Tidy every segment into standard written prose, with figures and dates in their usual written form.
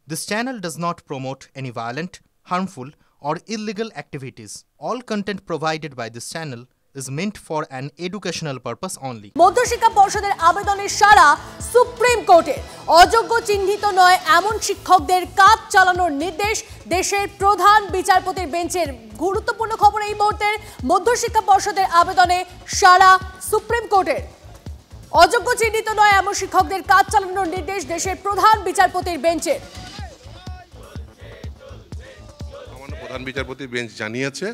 This channel does not promote any violent, harmful, or illegal activities. All content provided by this channel is meant for an educational purpose only. মধ্যশিক্ষা পর্ষদের আবেদনের সাড়া supreme কোর্টের। অযোগ্য চিহ্নিত নয় এমন শিক্ষকদের কাজ চালানোর নির্দেশ দেশের প্রধান বিচারপতির বেঞ্চের। গুরুত্বপূর্ণ খবর এই মুহূর্তের, মধ্যশিক্ষা পর্ষদের আবেদনে সাড়া সুপ্রিম কোর্টের। অযোগ্য চিহ্নিত নয় এমন শিক্ষকদের কাজ চালানোর নির্দেশ দেশের প্রধান বিচারপতির বেঞ্চের। প্রধান বিচারপতি বেঞ্চ জানিয়েছে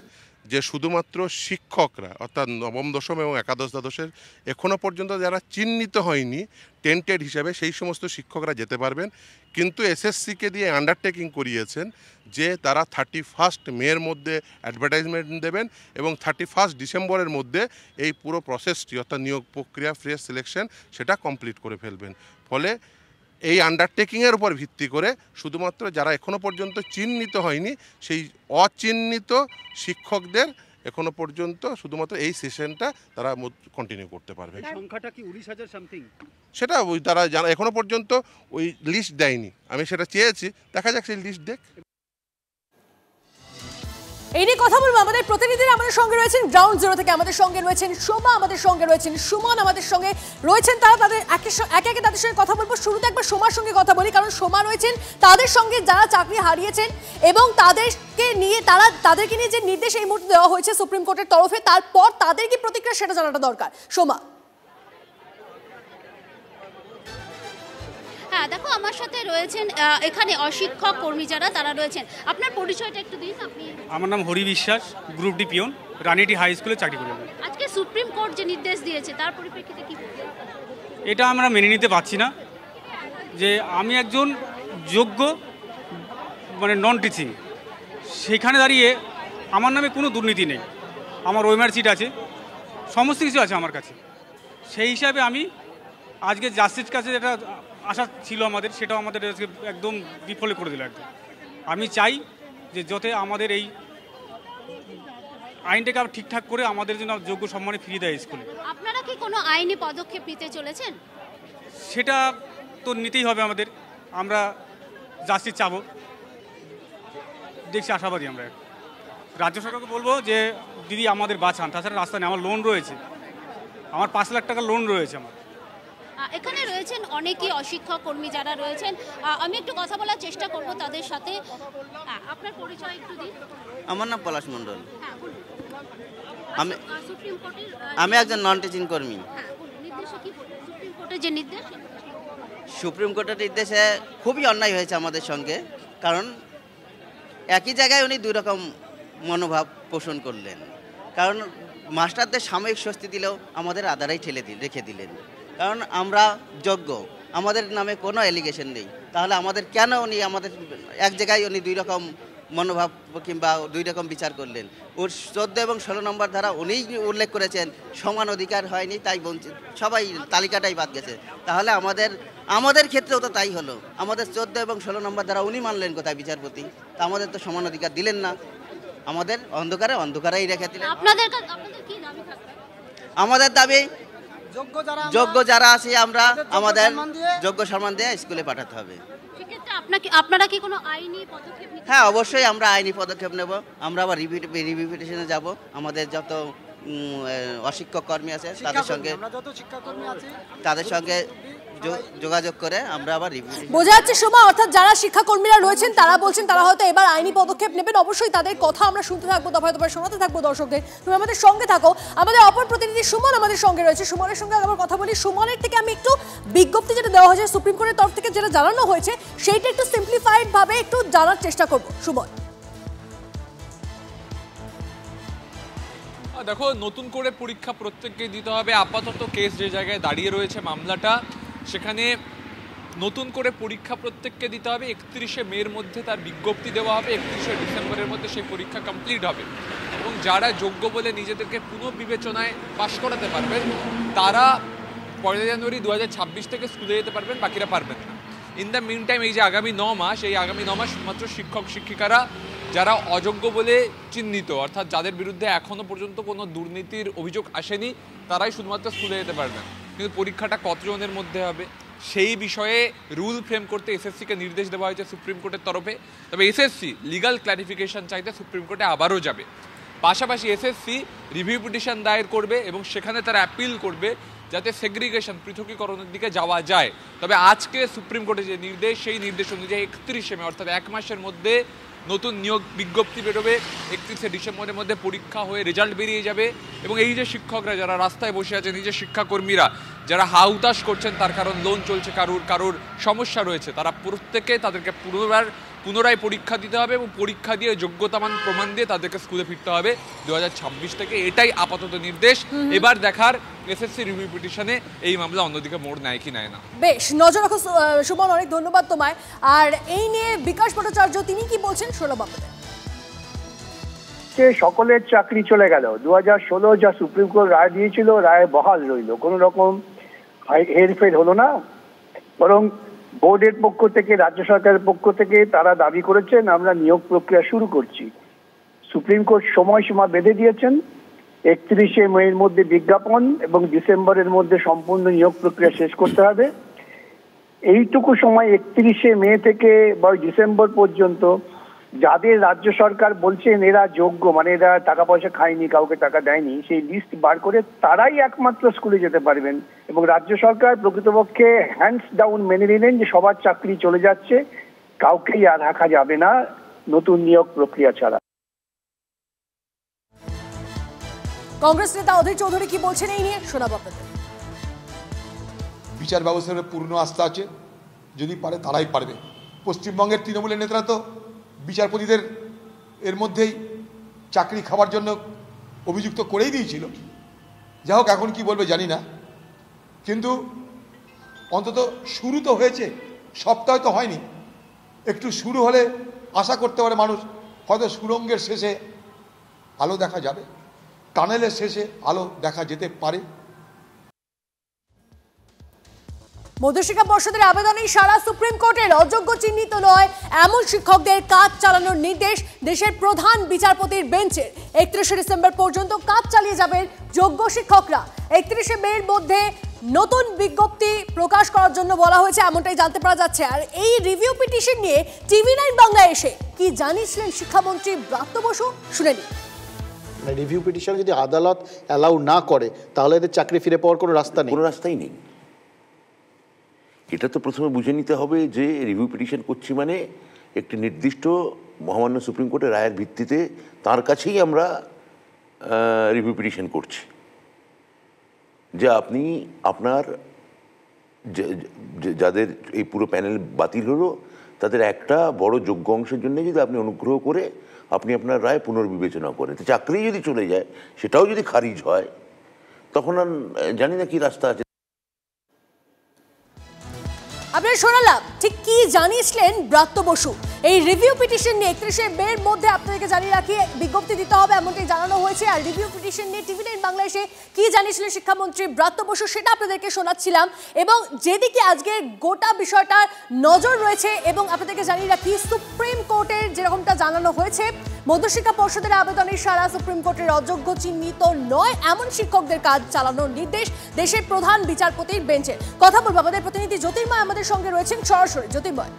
যে শুধুমাত্র শিক্ষকরা অর্থাৎ নবম দশম এবং একাদশ দ্বাদশের এখনও পর্যন্ত যারা চিহ্নিত হয়নি টেন্টেড হিসাবে সেই সমস্ত শিক্ষকরা যেতে পারবেন, কিন্তু এসএসসিকে দিয়ে আন্ডারটেকিং করিয়েছেন যে তারা 31 মের মধ্যে অ্যাডভার্টাইজমেন্ট দেবেন এবং 31 ডিসেম্বরের মধ্যে এই পুরো প্রসেসটি অর্থাৎ নিয়োগ প্রক্রিয়া ফ্রেশ সিলেকশন সেটা কমপ্লিট করে ফেলবেন। ফলে এই আন্ডারটেকিংয়ের উপর ভিত্তি করে শুধুমাত্র যারা এখনও পর্যন্ত চিহ্নিত হয়নি সেই অচিহ্নিত শিক্ষকদের এখনও পর্যন্ত শুধুমাত্র এই সেশনটা তারা কন্টিনিউ করতে পারবে। সংখ্যাটা কি 19,000 সামথিং? সেটা তারা যারা এখনও পর্যন্ত ওই লিস্ট দেয়নি, আমি সেটা চেয়েছি, দেখা যাক সেই লিস্ট দেখ। এই নিয়ে কথা বলবো আমাদের প্রতিনিধিরা আমাদের সঙ্গে রয়েছেন গ্রাউন্ড জিরো থেকে। আমাদের সঙ্গে রয়েছেন সোমা, আমাদের সঙ্গে রয়েছেন সুমন, আমাদের সঙ্গে রয়েছেন তারা। তাদের একে একে তাদের সঙ্গে কথা বলবো। শুরুতে একবার সোমার সঙ্গে কথা বলি, কারণ সোমা রয়েছেন তাদের সঙ্গে যারা চাকরি হারিয়েছেন এবং তাদেরকে নিয়ে যে নির্দেশ এই মুহূর্তে দেওয়া হয়েছে সুপ্রিম কোর্টের তরফে, তারপর তাদের কি প্রতিক্রিয়া সেটা জানাটা দরকার। সোমা। হ্যাঁ, দেখো আমার সাথে রয়েছেন এখানে অশিক্ষক কর্মী যারা তারা রয়েছেন। আপনার পরিচয়টা একটু দিন। আপনি? আমার নাম হরি বিশ্বাস, গ্রুপ ডি পিয়ন, রানীটি হাই স্কুলে চাকরি করি। আজকে সুপ্রিম কোর্ট যে নির্দেশ দিয়েছে তার পরিপ্রেক্ষিতে কি বলবেন? এটা আমরা মেনে নিতে পারছি না যে আমি একজন যোগ্য নন টিচিং, সেখানে দাঁড়িয়ে আমার নামে কোনো দুর্নীতি নেই, আমার ওএমআর সিট আছে, সমস্ত কিছু আছে আমার কাছে। সেই হিসাবে আমি আজকে জাস্টিস কাছে যেটা আশা ছিল আমাদের, সেটাও আমাদের একদম বিফলে করে দিল একদম। আমি চাই যে যাতে আমাদের এই আইনটাকে আবার ঠিকঠাক করে আমাদের জন্য যোগ্য সম্মানে ফিরিয়ে দেয় স্কুলে। আপনারা কি কোনো আইনি পদক্ষেপ নিতে চলেছেন? সেটা তো নিতেই হবে আমাদের, আমরা জাস্টিস চাবো, দেখছি আশাবাদী আমরা। রাজ্য সরকারকে বলবো যে দিদি আমাদের বাঁচান, তাছাড়া রাস্তা নেই, আমার লোন রয়েছে, আমার 5 লাখ টাকার লোন রয়েছে আমার। এখানে রয়েছেন অনেকেই অশিক্ষক কর্মী যারা রয়েছেন, আমি একটু কথা বলার চেষ্টা করব তাদের সাথে। আপনার পরিচয় একটু দিন। আমার নাম পলাশ মণ্ডল, আমি একজন নন টিচিং কর্মী। সুপ্রিম কোর্টের নির্দেশে খুবই অন্যায় হয়েছে আমাদের সঙ্গে, কারণ একই জায়গায় উনি দুই রকম মনোভাব পোষণ করলেন। কারণ মাস্টারদের সাময়িক স্বস্তি দিলেও আমাদের আদারাই রেখে দিলেন। কারণ আমরা যোগ্য, আমাদের নামে কোনো অ্যালিগেশন নেই, তাহলে আমাদের কেন উনি আমাদের এক জায়গায় উনি দুই রকম মনোভাব কিংবা দুই রকম বিচার করলেন? ওর 14 এবং 16 নম্বর ধারা উনিই উল্লেখ করেছেন সমান অধিকার হয়নি, তাই বঞ্চিত সবাই তালিকাটাই বাদ গেছে। তাহলে আমাদের ক্ষেত্রেও তো তাই হলো, আমাদের 14 এবং 16 নম্বর ধারা উনি মানলেন কোথায় বিচারপতি? তা আমাদের তো সমান অধিকার দিলেন না, আমাদের অন্ধকারেই রেখে দিলেন। আমাদের দাবি যোগ্য যারা আছে আমরা আমাদের যোগ্য সম্মান দিয়ে স্কুলে পাঠাতে হবে। আপনারা কি কোনো আইনি পদক্ষেপ? হ্যাঁ, অবশ্যই আমরা আইনি পদক্ষেপ নেব। আমরা আবার রিভিউ পিটিশনে যাব, আমাদের যত অশিক্ষক কর্মী আছে তাদের সঙ্গে যোগাযোগ করে আমরা আবার রিভিউ। বোঝা যাচ্ছে সোমা, অর্থাৎ যারা শিক্ষাকর্মীরা রয়েছেন তারা বলছেন তারা হয়তো এবার আইনি পদক্ষেপ নেবেন। অবশ্যই তাদের কথা আমরা শুনতে থাকবো, দফায় দফায় শোনাতে থাকবো দর্শকদের। তুমি আমাদের সঙ্গে থাকো। আমাদের অপর প্রতিনিধি সুমন আমাদের সঙ্গে রয়েছে, সুমনের সঙ্গে আবার কথা বলি। সুমনের থেকে আমি একটু বিজ্ঞপ্তি যেটা দেওয়া হয়েছে সুপ্রিম কোর্টের তরফ থেকে যেটা জানানো হয়েছে সেইটা একটু সিম্পলিফাইড ভাবে একটু জানার চেষ্টা করবো। সুমন। দেখো, নতুন করে পরীক্ষা প্রত্যেককে দিতে হবে। আপাতত কেস যে জায়গায় দাঁড়িয়ে রয়েছে মামলাটা, সেখানে নতুন করে পরীক্ষা প্রত্যেককে দিতে হবে। 31 মের মধ্যে তার বিজ্ঞপ্তি দেওয়া হবে, 31 ডিসেম্বরের মধ্যে সেই পরীক্ষা কমপ্লিট হবে এবং যারা যোগ্য বলে নিজেদেরকে পুনঃবিবেচনায় পাশ করাতে পারবেন তারা 1 জানুয়ারি 2026 থেকে স্কুলে যেতে পারবেন, বাকিরা পারবেন না। ইন দ্য মিন টাইম এই যে আগামী 9 মাস, এই আগামী 9 মাস শুধুমাত্র শিক্ষক শিক্ষিকারা যারা অযোগ্য বলে চিহ্নিত, অর্থাৎ যাদের বিরুদ্ধে এখনও পর্যন্ত কোনো দুর্নীতির অভিযোগ আসেনি, তারাই শুধুমাত্র স্কুলে যেতে পারবেন। কিন্তু পরীক্ষাটা কতজনের মধ্যে হবে সেই বিষয়ে রুল ফ্রেম করতে এসএসসিকে নির্দেশ দেওয়া হয়েছে সুপ্রিম কোর্টের তরফে। তবে এসএসসি লিগাল ক্ল্যারিফিকেশন চাইতে সুপ্রিম কোর্টে আবারও যাবে। পাশাপাশি এসএসসি রিভিউ পিটিশন দায়ের করবে এবং সেখানে তারা অ্যাপিল করবে যাতে সেগ্রিগেশন পৃথকীকরণের দিকে যাওয়া যায়। তবে আজকে সুপ্রিম কোর্টের যে নির্দেশ, সেই নির্দেশ অনুযায়ী 31শে মে অর্থাৎ 1 মাসের মধ্যে নতুন নিয়োগ বিজ্ঞপ্তি বেরোবে। 31শে ডিসেম্বরের মধ্যে পরীক্ষা হয়ে রেজাল্ট বেরিয়ে যাবে এবং এই যে শিক্ষকরা যারা রাস্তায় বসে আছেন, এই যে শিক্ষাকর্মীরা যারা হাউতাশ করছেন তার কারণ লোন চলছে, কারোর সমস্যা রয়েছে, তারা প্রত্যেকে তাদেরকে পুনরায় পরীক্ষা দিতে হবে এবং পরীক্ষা দিয়ে যোগ্যতামান প্রমাণ দিয়ে তাদেরকে স্কুলে ফিরতে হবে 2026 থেকে। এটাই আপাতত নির্দেশ। এবার দেখার এসএসসি রিভিউ পিটিশনে এই মামলা অন্যদিকে মোড় নেয় কি নেয় না। বেশ, নজর রাখো সুমন, অনেক ধন্যবাদ তোমায়। আর এই নিয়ে বিকাশ ভট্টাচার্য তিনি কি বলছেন শোনাব আপনাদের। সকলের চাকরি চলে গেল। 2016 যা সুপ্রিম কোর্ট রায় দিয়েছিল, রায় বহাল রইল, কোনো রকম হেরফের হলো না। বরং বোর্ডের পক্ষ থেকে, রাজ্য সরকারের পক্ষ থেকে তারা দাবি করেছেন আমরা নিয়োগ প্রক্রিয়া শুরু করছি। সুপ্রিম কোর্ট সময়সীমা বেঁধে দিয়েছেন, 31শে মের মধ্যে বিজ্ঞাপন এবং ডিসেম্বরের মধ্যে সম্পূর্ণ নিয়োগ প্রক্রিয়া শেষ করতে হবে। এইটুকু সময় 31শে মে থেকে বা ডিসেম্বর পর্যন্ত যাদের রাজ্য সরকার বলছেন এরা যোগ্য, মানে এরা টাকা পয়সা খায়নি, কাউকে টাকা দেয়নি, সেই লিস্ট বার করে তারাই একমাত্র স্কুলে যেতে পারবেন। এবং রাজ্য সরকার প্রকৃতপক্ষে হ্যান্ডস ডাউন মেনে নিলেন যে সবার চাকরি চলে যাচ্ছে, কাউকেই আর রাখা যাবে না নতুন নিয়োগ প্রক্রিয়া ছাড়া। কংগ্রেস নেতা অধীর চৌধুরী কি বলছেন এই নিয়ে শোনাবো আপনাদের। বিচার ব্যবস্থার পূর্ণ আস্থা আছে, যদি পারে তারাই পারবে। পশ্চিমবঙ্গের তৃণমূলের নেতারা তো বিচারপতিদের এর মধ্যেই চাকরি খাওয়ার জন্য অভিযুক্ত করেই দিয়েছিল। যাই হোক, এখন কি বলবে জানি না, কিন্তু অন্তত শুরু তো হয়েছে, সপ্তাহ তো হয়নি। একটু শুরু হলে আশা করতে পারে মানুষ হয়তো সুড়ঙ্গের শেষে আলো দেখা যাবে, টানেলের শেষে আলো দেখা যেতে পারে। মধ্যশিক্ষা পর্ষদের আবেদনে সারা সুপ্রিম কোর্টের অযোগ্য চিহ্নিত নয় এমন শিক্ষকদের কাজ চালানোর নির্দেশ দেশের প্রধান বিচারপতির বেঞ্চের। 31শে ডিসেম্বর পর্যন্ত কাজ চালিয়ে যাবেন যোগ্য শিক্ষকরা। 31শে মের মধ্যে নতুন বিজ্ঞপ্তি প্রকাশ করার জন্য বলা হয়েছে, এমনটাই জানতে পারা যাচ্ছে। আর এই রিভিউ পিটিশন নিয়ে TV9 বাংলায় এসে কি জানিয়েছিলেন শিক্ষামন্ত্রী ব্রাত্য বসু, শুনে নিন। রিভিউ পিটিশন যদি আদালত অ্যালাউ না করে তাহলে এদের চাকরি ফিরে পাওয়ার কোনো রাস্তা নেই। কোনো রাস্তাই নেই। এটা তো প্রথমে বুঝে নিতে হবে যে রিভিউ পিটিশন করছি মানে একটি নির্দিষ্ট মহামান্য সুপ্রিম কোর্টের রায়ের ভিত্তিতে তার কাছেই আমরা রিভিউ পিটিশন করছি, যে আপনি আপনার যাদের এই পুরো প্যানেল বাতিল হলো তাদের একটা বড় যোগ্য অংশের জন্য যদি আপনি অনুগ্রহ করে আপনি আপনার রায় পুনর্বিবেচনা করেন, তো চাকরি যদি চলে যায়, সেটাও যদি খারিজ হয়, তখন আর জানি না কি রাস্তা আছে। আপনারা শোনালাম ঠিক কি জানিয়েছিলেন ব্রাত্য বসু। এই রিভিউ পিটিশন নিয়ে 31শে মের মধ্যে আপনাদেরকে জানিয়ে রাখি বিজ্ঞপ্তি দিতে হবে, এমনটাই জানানো হয়েছে। আর রিভিউ পিটিশন নিয়ে TV9 বাংলাদেশে কি জানিয়েছিলেন শিক্ষামন্ত্রী ব্রাত্য বসু সেটা আপনাদেরকে শোনাচ্ছিলাম। এবং যেদিকে আজকে গোটা বিষয়টার নজর রয়েছে, এবং আপনাদেরকে জানিয়ে রাখি সুপ্রিম কোর্টের যেরকমটা জানানো হয়েছে, মধ্যশিক্ষা পর্ষদের আবেদনের সারা সুপ্রিম কোর্টের অযোগ্য চিহ্নিত নয় এমন শিক্ষকদের কাজ চালানোর নির্দেশ দেশের প্রধান বিচারপতির বেঞ্চে। কথা বলবো, আমাদের প্রতিনিধি জ্যোতির্ময় আমাদের সঙ্গে রয়েছেন সরাসরি। জ্যোতির্ময়,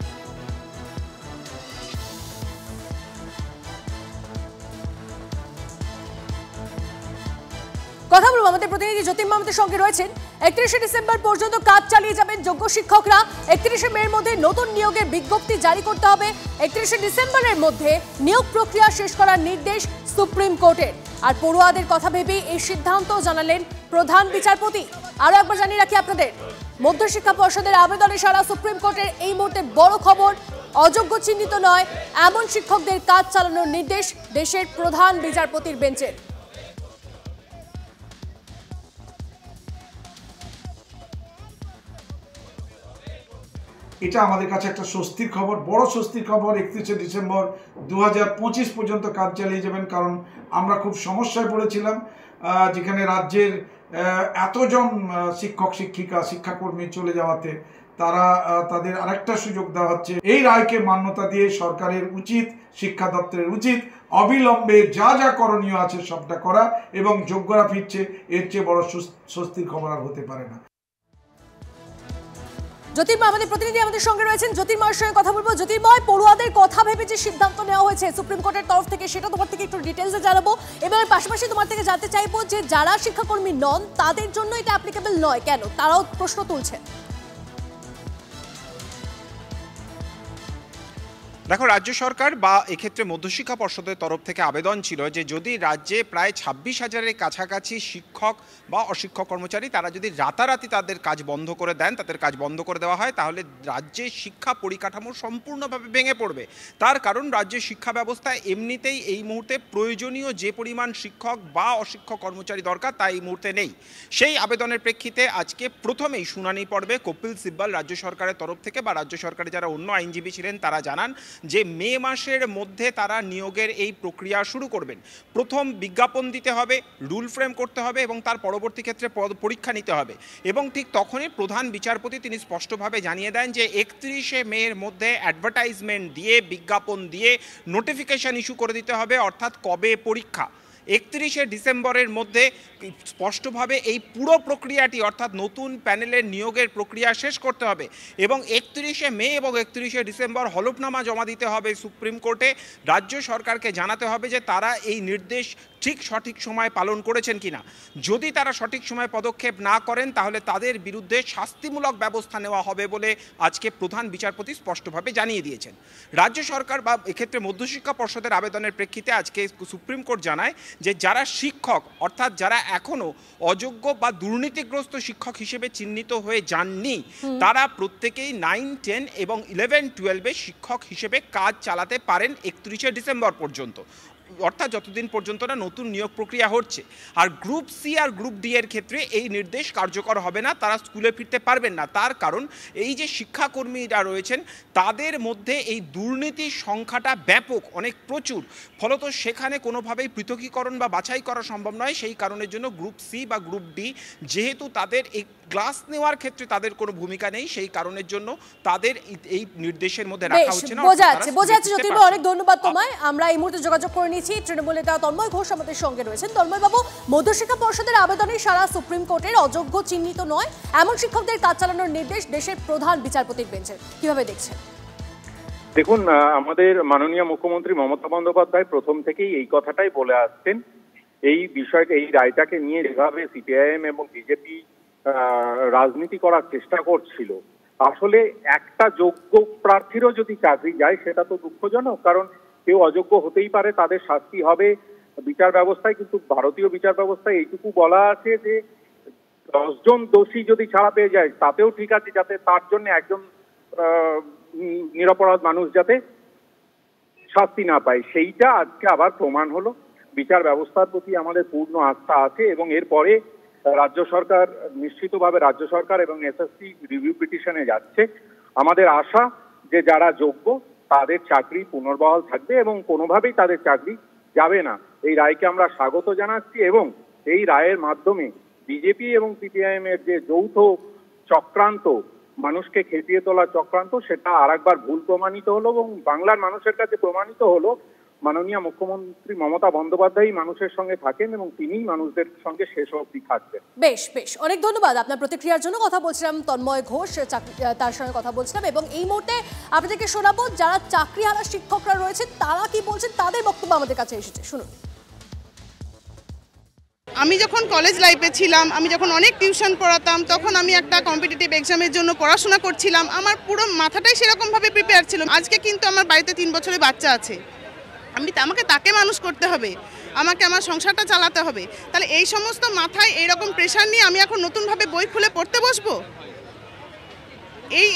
কথা বলবো, আমাদের প্রতিনিধি জ্যোতির্ময় আমাদের সঙ্গে রয়েছেন। 31শে ডিসেম্বর পর্যন্ত কাজ চালিয়ে যাবেন যোগ্য শিক্ষকরা। 31শে মের মধ্যে নতুন নিয়োগের বিজ্ঞপ্তি জারি করতে হবে। 31শে ডিসেম্বরের মধ্যে নিয়োগ প্রক্রিয়া শেষ করার নির্দেশ সুপ্রিম কোর্টের। আর পড়ুয়াদের কথা ভেবে এই সিদ্ধান্ত জানালেন প্রধান বিচারপতি। আরো একবার জানিয়ে রাখি আপনাদের, মধ্যশিক্ষা পর্ষদের আবেদনে সারা সুপ্রিম কোর্টের এই মুহূর্তে বড় খবর, অযোগ্য চিহ্নিত নয় এমন শিক্ষকদের কাজ চালানোর নির্দেশ দেশের প্রধান বিচারপতির বেঞ্চের। এটা আমাদের কাছে একটা স্বস্তির খবর, বড় স্বস্তির খবর। 31শে ডিসেম্বর 2025 পর্যন্ত কাজ চালিয়ে যাবেন, কারণ আমরা খুব সমস্যায় পড়েছিলাম, যেখানে রাজ্যের এতজন শিক্ষক শিক্ষিকা শিক্ষাকর্মী চলে যাওয়াতে তারা তাদের আরেকটা সুযোগ দেওয়া হচ্ছে। এই রায়কে মান্যতা দিয়ে সরকারের উচিত, শিক্ষা দপ্তরের উচিত অবিলম্বে যা যা করণীয় আছে সবটা করা, এবং যোগ্যরা ফিরছে, এর চেয়ে বড় স্বস্তির খবর আর হতে পারে না। জ্যোতির্ময় আমাদের প্রতিনিধি আমাদের সঙ্গে রয়েছেন, জ্যোতির্ময়ের সঙ্গে কথা বলবো। জ্যোতির্ময়, পড়ুয়াদের কথা ভেবে যে সিদ্ধান্ত নেওয়া হয়েছে সুপ্রিম কোর্টের তরফ থেকে, সেটা তোমার থেকে একটু ডিটেলসে জানাবো। এবার পাশাপাশি তোমার থেকে জানতে চাইবো যে যারা শিক্ষাকর্মী নন তাদের জন্য এটা অ্যাপ্লিকেবল নয় কেন, তারাও প্রশ্ন তুলছে। দেখো, রাজ্য সরকার বা এক্ষেত্রে মধ্যশিক্ষা পর্ষদের তরফ থেকে আবেদন ছিল যে যদি রাজ্যে প্রায় 26,000-এর কাছাকাছি শিক্ষক বা অশিক্ষক কর্মচারী তারা যদি রাতারাতি তাদের কাজ বন্ধ করে দেন, তাদের কাজ বন্ধ করে দেওয়া হয়, তাহলে রাজ্যে শিক্ষা পরিকাঠামো সম্পূর্ণভাবে ভেঙে পড়বে। তার কারণ রাজ্যের শিক্ষা ব্যবস্থায় এমনিতেই এই মুহূর্তে প্রয়োজনীয় যে পরিমাণ শিক্ষক বা অশিক্ষক কর্মচারী দরকার তা এই মুহূর্তে নেই। সেই আবেদনের প্রেক্ষিতে আজকে প্রথমেই শুনানি পর্বে কপিল সিব্বল রাজ্য সরকারের তরফ থেকে বা রাজ্য সরকারের যারা অন্য আইনজীবী ছিলেন তারা জানান যে মে মাসের মধ্যে তারা নিয়োগের এই প্রক্রিয়া শুরু করবেন। প্রথম বিজ্ঞাপন দিতে হবে, রুল ফ্রেম করতে হবে এবং তার পরবর্তী ক্ষেত্রে পরীক্ষা নিতে হবে। এবং ঠিক তখনই প্রধান বিচারপতি তিনি স্পষ্টভাবে জানিয়ে দেন যে 31শে মের মধ্যে অ্যাডভার্টাইজমেন্ট দিয়ে, বিজ্ঞাপন দিয়ে নোটিফিকেশন ইস্যু করে দিতে হবে, অর্থাৎ কবে পরীক্ষা। 31শে ডিসেম্বরের মধ্যে স্পষ্টভাবে এই পুরো প্রক্রিয়াটি অর্থাৎ নতুন প্যানেলের নিয়োগের প্রক্রিয়া শেষ করতে হবে এবং 31শে মে এবং 31শে ডিসেম্বর হলফনামা জমা দিতে হবে সুপ্রিম কোর্টে। রাজ্য সরকারকে জানাতে হবে যে তারা এই নির্দেশ ঠিক সঠিক সময় পালন করেছেন কিনা। যদি তারা সঠিক সময় পদক্ষেপ না করেন তাহলে তাদের বিরুদ্ধে শাস্তিমূলক ব্যবস্থা নেওয়া হবে বলে আজকে প্রধান বিচারপতি স্পষ্টভাবে জানিয়ে দিয়েছেন। রাজ্য সরকার বা এক্ষেত্রে মধ্যশিক্ষা পর্ষদের আবেদনের প্রেক্ষিতে আজকে সুপ্রিম কোর্ট জানায় যে যারা শিক্ষক অর্থাৎ যারা এখনও অযোগ্য বা দুর্নীতিগ্রস্ত শিক্ষক হিসেবে চিহ্নিত হয়ে যাননি তারা প্রত্যেকেই 9, 10 এবং 11, 12-এ শিক্ষক হিসেবে কাজ চালাতে পারেন 31শে ডিসেম্বর পর্যন্ত, অর্থাৎ যতদিন পর্যন্ত না নতুন নিয়োগ প্রক্রিয়া হচ্ছে। আর গ্রুপ সি আর গ্রুপ ডি এর ক্ষেত্রে এই নির্দেশ কার্যকর হবে না, তারা স্কুলে ফিরতে পারবেন না। তার কারণ এই যে শিক্ষাকর্মীরা রয়েছেন তাদের মধ্যে এই দুর্নীতির সংখ্যাটা ব্যাপক, অনেক প্রচুর, ফলত সেখানে কোনোভাবেই পৃথকীকরণ বা বাছাই করা সম্ভব নয়। সেই কারণের জন্য গ্রুপ সি বা গ্রুপ ডি যেহেতু তাদের এই ক্লাস নেওয়ার ক্ষেত্রে তাদের কোনো ভূমিকা নেই, সেই কারণের জন্য তাদের এই নির্দেশের মধ্যে রাখা হচ্ছে না। বোঝা যাচ্ছে জ্যোতির্ময়, অনেক ধন্যবাদ তোমায়। আমরা এই মুহূর্তে যোগাযোগ করে নিয়েছি তৃণমূল নেতা তন্ময় ঘোষ আমাদের সঙ্গে রয়েছেন। তন্ময় বাবু, মধ্যশিক্ষা পর্ষদের আবেদনে সারা সুপ্রিম কোর্টের অযোগ্য চিহ্নিত নয় এমন শিক্ষকদের কাজ চালানোর নির্দেশ দেশের প্রধান বিচারপতির বেঞ্চের, কিভাবে দেখছেন? দেখুন, আমাদের মাননীয় মুখ্যমন্ত্রী মমতা বন্দ্যোপাধ্যায় প্রথম থেকেই এই কথাটাই বলে আসছেন। এই বিষয়টা, এই রায়টাকে নিয়ে যেভাবে সিপিআইএম এবং বিজেপি রাজনীতি করার চেষ্টা করছিল, আসলে একটা যোগ্য প্রার্থীরও যদি চাকরি যায় সেটা তো দুঃখজনক, কারণ কেউ অযোগ্য হতেই পারে, তাদের শাস্তি হবে বিচার ব্যবস্থায়। কিন্তু ভারতীয় বিচার ব্যবস্থায় এইটুকু বলা আছে যে 10 জন দোষী যদি ছাড়া পেয়ে যায় তাতেও ঠিক আছে, যাতে তার জন্য একজন নিরপরাধ মানুষ যাতে শাস্তি না পায়। সেইটা আজকে আবার প্রমাণ হলো। বিচার ব্যবস্থার প্রতি আমাদের পূর্ণ আস্থা আছে এবং এরপরে রাজ্য সরকার নিশ্চিতভাবে রাজ্য সরকার এবং এসএসসি রিভিউ পিটিশনে যাচ্ছে। আমাদের আশা যে যারা যোগ্য তাদের চাকরি পুনর্বহাল থাকবে এবং কোনোভাবেই তাদের চাকরি যাবে না। এই রায়কে আমরা স্বাগত জানাচ্ছি এবং এই রায়ের মাধ্যমে বিজেপি এবং সিপিআইএম এর যে যৌথ চক্রান্ত, মানুষকে খেপিয়ে তোলা চক্রান্ত, সেটা আরেকবার ভুল প্রমাণিত হলো এবং বাংলার মানুষের কাছে প্রমাণিত হলো মাননীয় মুখ্যমন্ত্রী মমতা বন্দ্যোপাধ্যায় মানুষের সঙ্গে থাকেন এবং তিনিই মানুষদের সঙ্গে শেষ অবধি থাকবেন। বেশ অনেক ধন্যবাদ আপনার প্রতিক্রিয়ার জন্য। কথা বলছিলাম তন্ময় ঘোষ, তার সঙ্গে কথা বলছিলাম এবং এই মুহূর্তে আপনাদেরকে শোনাবো যারা চাকরিহারা শিক্ষকরা রয়েছে তারা কি বলছেন, তাদের বক্তব্য আমাদের কাছে এসেছে, শুনুন। আমি যখন কলেজ লাইফে ছিলাম, আমি যখন অনেক টিউশন পড়াতাম, তখন আমি একটা কম্পিটিটিভ এক্সামের জন্য পড়াশোনা করছিলাম। আমার পুরো মাথাটাই সেরকমভাবে প্রিপেয়ার ছিল। আজকে কিন্তু আমার বাড়িতে 3 বছরের বাচ্চা আছে, আমাকে তাকে মানুষ করতে হবে, আমাকে আমার সংসারটা চালাতে হবে। তাহলে এই সমস্ত মাথায় এইরকম প্রেশার নিয়ে আমি এখন নতুনভাবে বই খুলে পড়তে বসবো?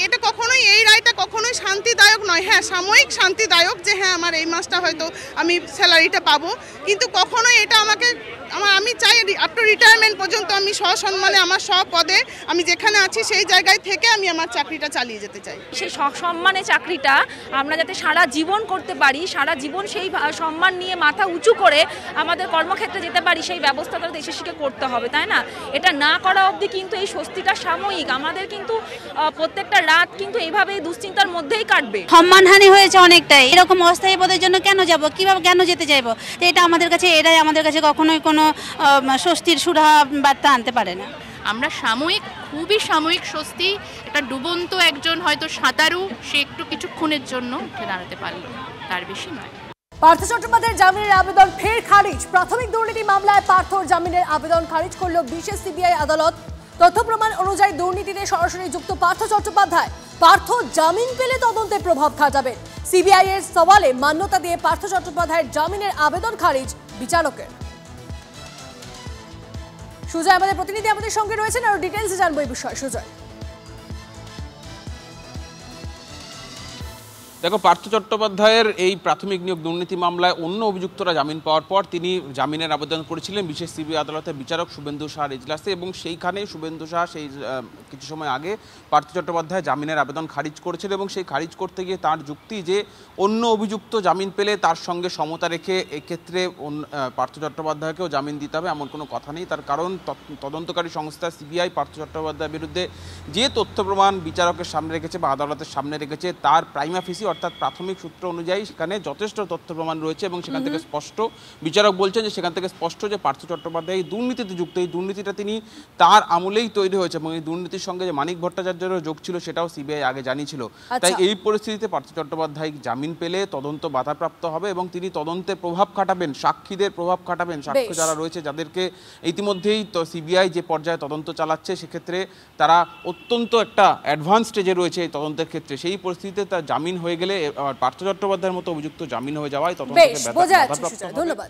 এটা কখনোই, এই রায়টা কখনোই শান্তিদায়ক নয়। হ্যাঁ, সাময়িক শান্তিদায়ক যে হ্যাঁ আমার এই মাসটা হয়তো আমি স্যালারিটা পাবো, কিন্তু কখনোই এটা আমি চাই আপ টু রিটায়ারমেন্ট পর্যন্ত আমি সসম্মানে আমার পদে আমি যেখানে আছি সেই জায়গায় থেকে আমি আমার চাকরিটা চালিয়ে যেতে চাই। সেই সসম্মানে চাকরিটা আমরা যাতে সারা জীবন করতে পারি, সারা জীবন সেই সম্মান নিয়ে মাথা উঁচু করে আমাদের কর্মক্ষেত্রে যেতে পারি, সেই ব্যবস্থাটা দেশে করতে হবে, তাই না? এটা না করা অবধি কিন্তু এই স্বস্তিটা সাময়িক, আমাদের কিন্তু প্রত্যেকটা রাত কিন্তু এইভাবেই দুশ্চিন্তার মধ্যেই কাটবে। সম্মানহানি হয়েছে অনেকটাই। এরকম অস্থায়ী পদের জন্য কেন যাব, কিভাবে কেন যেতে চাইবো? এটাই আমাদের কাছে কখনোই কোনো স্বস্তির সুরাহা বার্তা আনতে পারে না। আমরা সাময়িক, খুবই সাময়িক স্বস্তি, একটা ডুবন্ত একজন হয়তো সাঁতারু, সে একটু কিছুক্ষণের জন্য উঠে দাঁড়াতে পারলো, তার বেশি নয়। পার্থ চট্টোপাধ্যায়ের জামিনের আবেদন ফের খারিজ। প্রাথমিক দুর্নীতি মামলায় পার্থর জামিনের আবেদন খারিজ করল বিশেষ সিবিআই আদালত। তথ্য প্রমাণ অনুযায়ী দুর্নীতিতে সরাসরি যুক্ত পার্থ চট্টোপাধ্যায়। পার্থ জামিন পেলে তদন্তে প্রভাব খাটাবে। সিবিআই এর সওয়ালে মান্যতা দিয়ে পার্থ চট্টোপাধ্যায়ের জামিনের আবেদন খারিজ বিচারকের। সুজয় আমাদের প্রতিনিধি আমাদের সঙ্গে রয়েছেন, আরো ডিটেইলসে জানবো এই বিষয়ে। সুজয়, দেখো, পার্থ চট্টোপাধ্যায়ের এই প্রাথমিক নিয়োগ দুর্নীতি মামলায় অন্য অভিযুক্তরা জামিন পাওয়ার পর তিনি জামিনের আবেদন করেছিলেন বিশেষ সিবিআই আদালতের বিচারক শুভেন্দু সাহার এজলাসে, এবং সেইখানে শুভেন্দু সাহা সেই কিছু সময় আগে পার্থ চট্টোপাধ্যায় জামিনের আবেদন খারিজ করেছিল, এবং সেই খারিজ করতে গিয়ে তার যুক্তি যে অন্য অভিযুক্ত জামিন পেলে তার সঙ্গে সমতা রেখে এক্ষেত্রে পার্থ চট্টোপাধ্যায়কেও জামিন দিতে হবে এমন কোনো কথা নেই। তার কারণ তদন্তকারী সংস্থা সিবিআই পার্থ চট্টোপাধ্যায়ের বিরুদ্ধে যে তথ্য প্রমাণ বিচারকের সামনে রেখেছে বা আদালতের সামনে রেখেছে তার প্রাইমা ফেসি অর্থাৎ প্রাথমিক সূত্র অনুযায়ী সেখানে যথেষ্ট তথ্য প্রমাণ রয়েছে, এবং সেখান থেকে স্পষ্ট, বিচারক বলছেন যে সেখান থেকে স্পষ্ট যে পার্থ চট্টোপাধ্যায় এই দুর্নীতিতে যুক্ত। এই দুর্নীতিটা তিনি তার আমলেই তৈরি হয়েছে, এবং এই দুর্নীতির সঙ্গে যে মানিক ভট্টাচার্যেরও যোগ ছিল সেটাও সিবিআই আগে জানিয়েছিল। তাই এই পরিস্থিতিতে পার্থ চট্টোপাধ্যায় জামিন পেলে তদন্ত বাধাপ্রাপ্ত হবে, এবং তিনি তদন্তে প্রভাব খাটাবেন, সাক্ষীদের প্রভাব খাটাবেন, সাক্ষ্য যারা রয়েছে যাদেরকে ইতিমধ্যেই তো সিবিআই যে পর্যায়ে তদন্ত চালাচ্ছে সেক্ষেত্রে তারা অত্যন্ত একটা অ্যাডভান্স স্টেজে রয়েছে এই তদন্তের ক্ষেত্রে। সেই পরিস্থিতিতে তার জামিন হয়ে গেলে পার্থ চট্টোপাধ্যায়ের মতো অভিযুক্ত জামিন হয়ে যাওয়ায় তদন্তকে বাধাপ্রাপ্ত হবে। ধন্যবাদ।